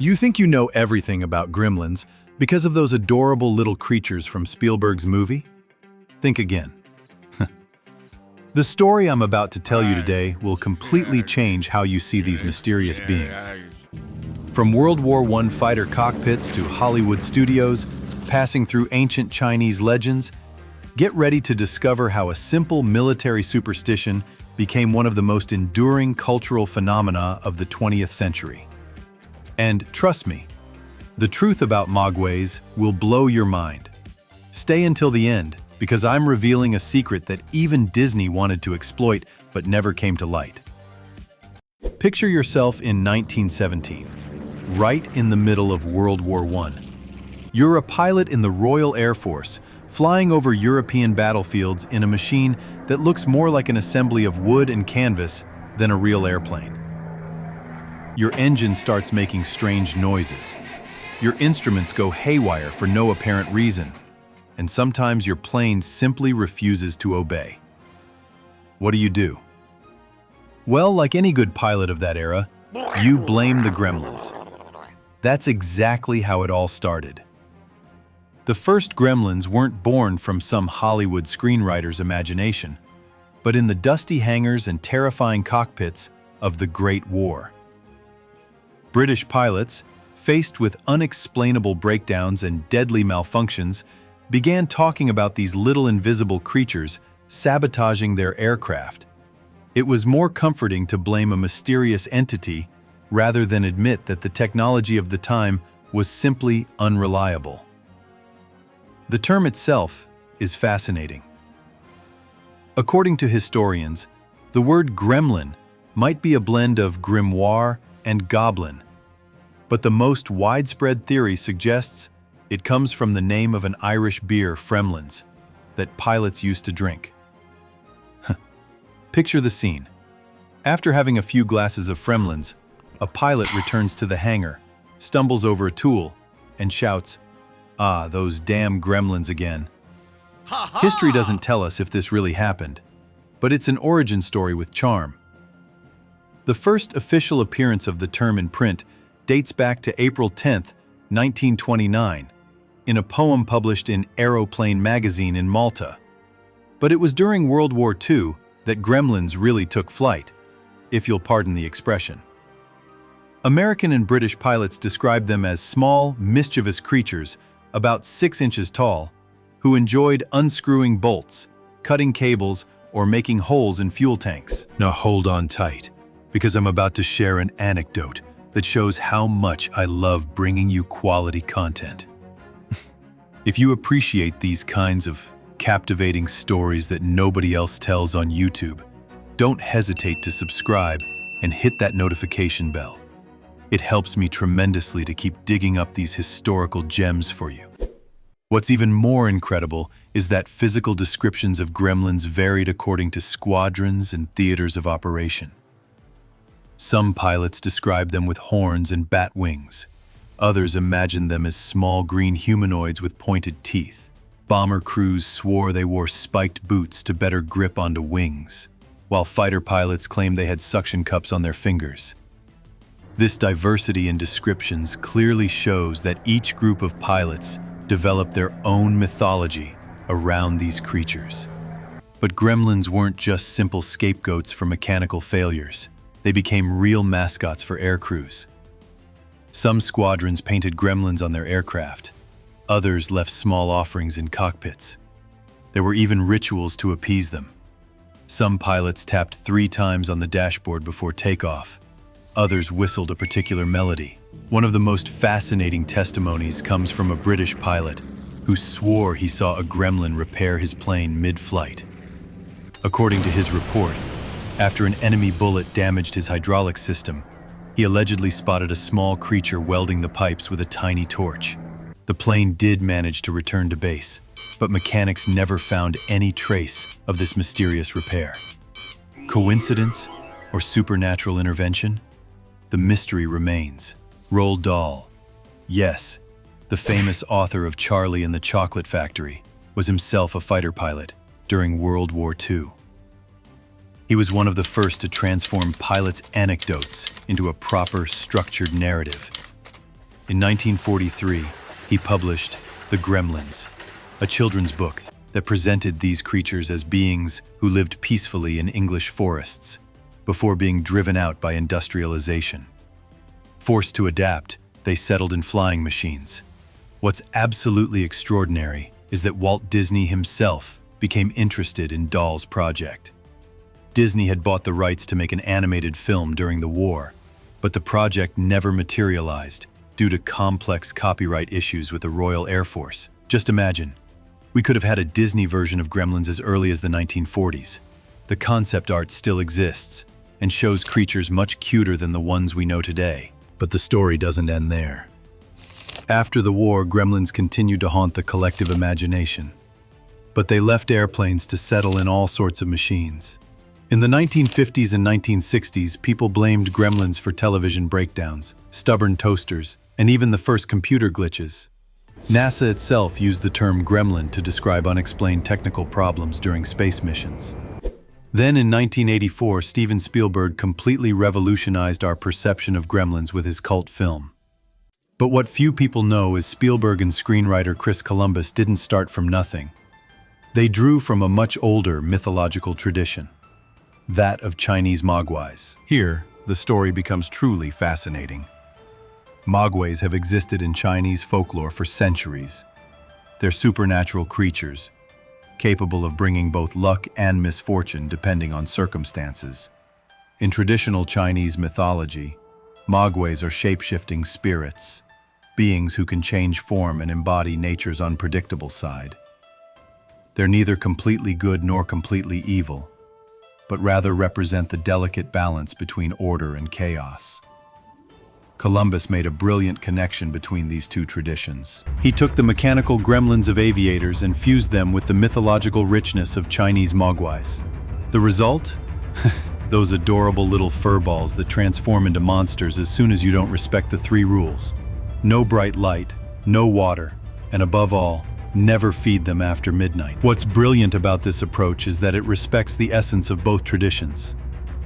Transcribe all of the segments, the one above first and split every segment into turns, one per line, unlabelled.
You think you know everything about gremlins because of those adorable little creatures from Spielberg's movie? Think again. The story I'm about to tell you today will completely change how you see these mysterious beings. From World War I fighter cockpits to Hollywood studios, passing through ancient Chinese legends, get ready to discover how a simple military superstition became one of the most enduring cultural phenomena of the 20th century. And trust me, the truth about Mogwais will blow your mind. Stay until the end, because I'm revealing a secret that even Disney wanted to exploit but never came to light. Picture yourself in 1917, right in the middle of World War I. You're a pilot in the Royal Air Force, flying over European battlefields in a machine that looks more like an assembly of wood and canvas than a real airplane. Your engine starts making strange noises. Your instruments go haywire for no apparent reason, and sometimes your plane simply refuses to obey. What do? Well, like any good pilot of that era, you blame the gremlins. That's exactly how it all started. The first gremlins weren't born from some Hollywood screenwriter's imagination, but in the dusty hangars and terrifying cockpits of the Great War. British pilots, faced with unexplainable breakdowns and deadly malfunctions, began talking about these little invisible creatures sabotaging their aircraft. It was more comforting to blame a mysterious entity rather than admit that the technology of the time was simply unreliable. The term itself is fascinating. According to historians, the word gremlin might be a blend of grimoire and goblin, but the most widespread theory suggests it comes from the name of an Irish beer, Fremlins, that pilots used to drink. Picture the scene. After having a few glasses of Fremlins, a pilot returns to the hangar, stumbles over a tool, and shouts, "Ah, those damn gremlins again." History doesn't tell us if this really happened, but it's an origin story with charm. The first official appearance of the term in print dates back to April 10, 1929, in a poem published in Aeroplane magazine in Malta. But it was during World War II that gremlins really took flight, if you'll pardon the expression. American and British pilots described them as small, mischievous creatures about 6 inches tall, who enjoyed unscrewing bolts, cutting cables, or making holes in fuel tanks. Now hold on tight, because I'm about to share an anecdote that shows how much I love bringing you quality content. If you appreciate these kinds of captivating stories that nobody else tells on YouTube, don't hesitate to subscribe and hit that notification bell. It helps me tremendously to keep digging up these historical gems for you. What's even more incredible is that physical descriptions of gremlins varied according to squadrons and theaters of operation. Some pilots described them with horns and bat wings. Others imagined them as small green humanoids with pointed teeth. Bomber crews swore they wore spiked boots to better grip onto wings, while fighter pilots claimed they had suction cups on their fingers. This diversity in descriptions clearly shows that each group of pilots developed their own mythology around these creatures. But gremlins weren't just simple scapegoats for mechanical failures. They became real mascots for air crews. Some squadrons painted gremlins on their aircraft. Others left small offerings in cockpits. There were even rituals to appease them. Some pilots tapped 3 times on the dashboard before takeoff. Others whistled a particular melody. One of the most fascinating testimonies comes from a British pilot who swore he saw a gremlin repair his plane mid-flight. According to his report, after an enemy bullet damaged his hydraulic system, he allegedly spotted a small creature welding the pipes with a tiny torch. The plane did manage to return to base, but mechanics never found any trace of this mysterious repair. Coincidence or supernatural intervention? The mystery remains. Roald Dahl, yes, the famous author of Charlie and the Chocolate Factory, was himself a fighter pilot during World War II. He was one of the first to transform pilots' anecdotes into a proper, structured narrative. In 1943, he published The Gremlins, a children's book that presented these creatures as beings who lived peacefully in English forests before being driven out by industrialization. Forced to adapt, they settled in flying machines. What's absolutely extraordinary is that Walt Disney himself became interested in Doll's project. Disney had bought the rights to make an animated film during the war, but the project never materialized due to complex copyright issues with the Royal Air Force. Just imagine, we could have had a Disney version of Gremlins as early as the 1940s. The concept art still exists and shows creatures much cuter than the ones we know today. But the story doesn't end there. After the war, gremlins continued to haunt the collective imagination. But they left airplanes to settle in all sorts of machines. In the 1950s and 1960s, people blamed gremlins for television breakdowns, stubborn toasters, and even the first computer glitches. NASA itself used the term gremlin to describe unexplained technical problems during space missions. Then in 1984, Steven Spielberg completely revolutionized our perception of gremlins with his cult film. But what few people know is Spielberg and screenwriter Chris Columbus didn't start from nothing. They drew from a much older mythological tradition, that of Chinese Mogwais. Here, the story becomes truly fascinating. Mogwais have existed in Chinese folklore for centuries. They're supernatural creatures, capable of bringing both luck and misfortune depending on circumstances. In traditional Chinese mythology, Mogwais are shape-shifting spirits, beings who can change form and embody nature's unpredictable side. They're neither completely good nor completely evil, but rather represent the delicate balance between order and chaos. Columbus made a brilliant connection between these two traditions. He took the mechanical gremlins of aviators and fused them with the mythological richness of Chinese Mogwais. The result? Those adorable little furballs that transform into monsters as soon as you don't respect the 3 rules. No bright light, no water, and above all, never feed them after midnight. What's brilliant about this approach is that it respects the essence of both traditions.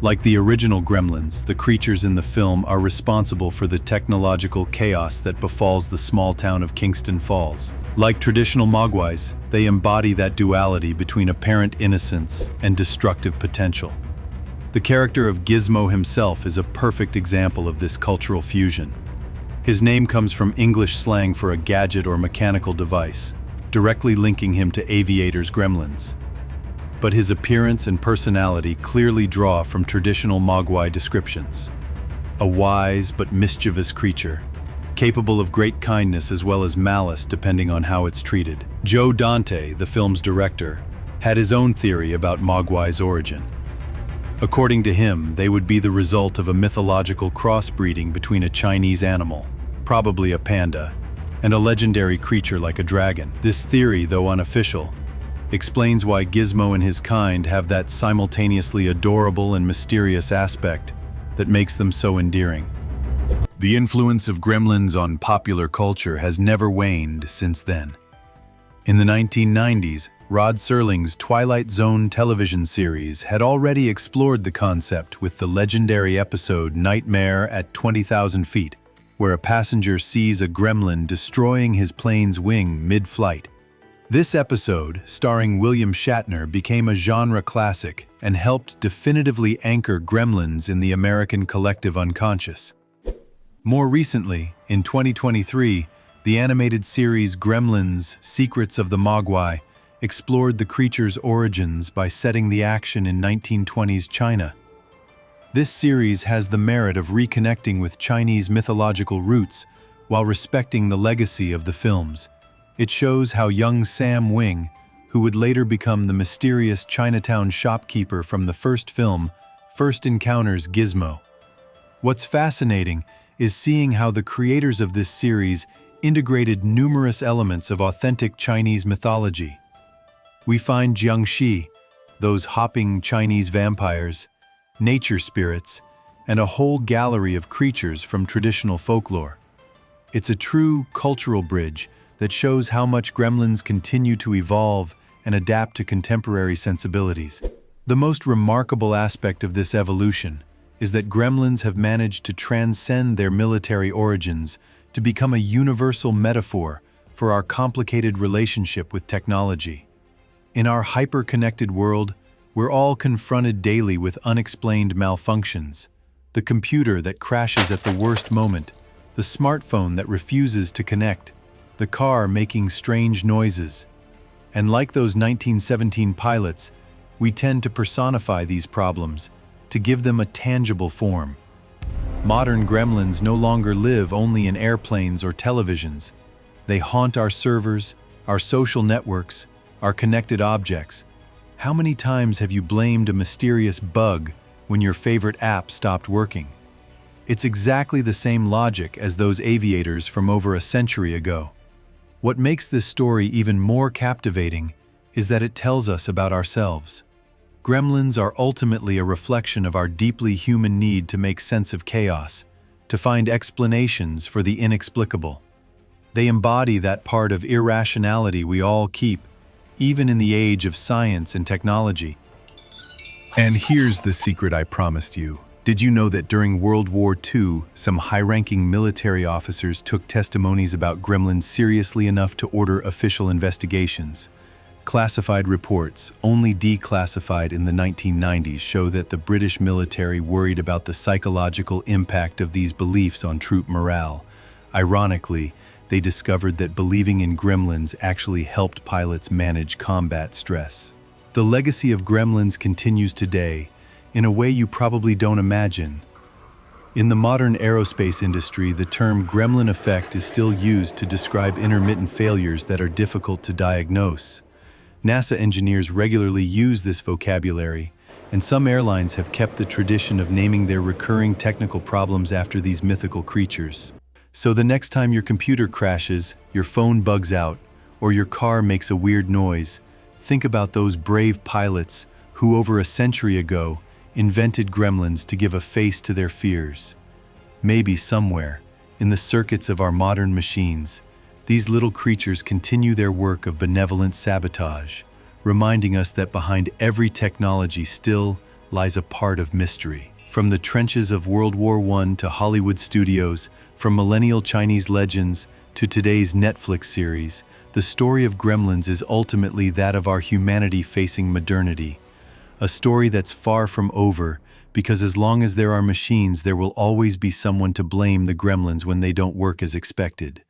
Like the original Gremlins, the creatures in the film are responsible for the technological chaos that befalls the small town of Kingston Falls. Like traditional Mogwais, they embody that duality between apparent innocence and destructive potential. The character of Gizmo himself is a perfect example of this cultural fusion. His name comes from English slang for a gadget or mechanical device, directly linking him to aviators' gremlins. But his appearance and personality clearly draw from traditional Mogwai descriptions. A wise but mischievous creature, capable of great kindness as well as malice depending on how it's treated. Joe Dante, the film's director, had his own theory about Mogwai's origin. According to him, they would be the result of a mythological crossbreeding between a Chinese animal, probably a panda, and a legendary creature like a dragon. This theory, though unofficial, explains why Gizmo and his kind have that simultaneously adorable and mysterious aspect that makes them so endearing. The influence of gremlins on popular culture has never waned since then. In the 1990s, Rod Serling's Twilight Zone television series had already explored the concept with the legendary episode Nightmare at 20,000 Feet, where a passenger sees a gremlin destroying his plane's wing mid-flight. This episode, starring William Shatner, became a genre classic and helped definitively anchor gremlins in the American collective unconscious. More recently, in 2023, the animated series Gremlins: Secrets of the Mogwai explored the creature's origins by setting the action in 1920s China. This series has the merit of reconnecting with Chinese mythological roots while respecting the legacy of the films. It shows how young Sam Wing, who would later become the mysterious Chinatown shopkeeper from the first film, first encounters Gizmo. What's fascinating is seeing how the creators of this series integrated numerous elements of authentic Chinese mythology. We find Jiangxi, those hopping Chinese vampires, nature spirits, and a whole gallery of creatures from traditional folklore. It's a true cultural bridge that shows how much gremlins continue to evolve and adapt to contemporary sensibilities. The most remarkable aspect of this evolution is that gremlins have managed to transcend their military origins to become a universal metaphor for our complicated relationship with technology. In our hyper-connected world, we're all confronted daily with unexplained malfunctions. The computer that crashes at the worst moment, the smartphone that refuses to connect, the car making strange noises. And like those 1917 pilots, we tend to personify these problems, to give them a tangible form. Modern gremlins no longer live only in airplanes or televisions. They haunt our servers, our social networks, our connected objects. How many times have you blamed a mysterious bug when your favorite app stopped working? It's exactly the same logic as those aviators from over a century ago. What makes this story even more captivating is that it tells us about ourselves. Gremlins are ultimately a reflection of our deeply human need to make sense of chaos, to find explanations for the inexplicable. They embody that part of irrationality we all keep, even in the age of science and technology. And here's the secret I promised you. Did you know that during World War II, some high-ranking military officers took testimonies about gremlins seriously enough to order official investigations? Classified reports, only declassified in the 1990s, show that the British military worried about the psychological impact of these beliefs on troop morale. Ironically, they discovered that believing in gremlins actually helped pilots manage combat stress. The legacy of gremlins continues today, in a way you probably don't imagine. In the modern aerospace industry, the term gremlin effect is still used to describe intermittent failures that are difficult to diagnose. NASA engineers regularly use this vocabulary, and some airlines have kept the tradition of naming their recurring technical problems after these mythical creatures. So the next time your computer crashes, your phone bugs out, or your car makes a weird noise, think about those brave pilots who over a century ago invented gremlins to give a face to their fears. Maybe somewhere, in the circuits of our modern machines, these little creatures continue their work of benevolent sabotage, reminding us that behind every technology still lies a part of mystery. From the trenches of World War I to Hollywood studios, from millennial Chinese legends to today's Netflix series, the story of gremlins is ultimately that of our humanity facing modernity. A story that's far from over, because as long as there are machines, there will always be someone to blame the gremlins when they don't work as expected.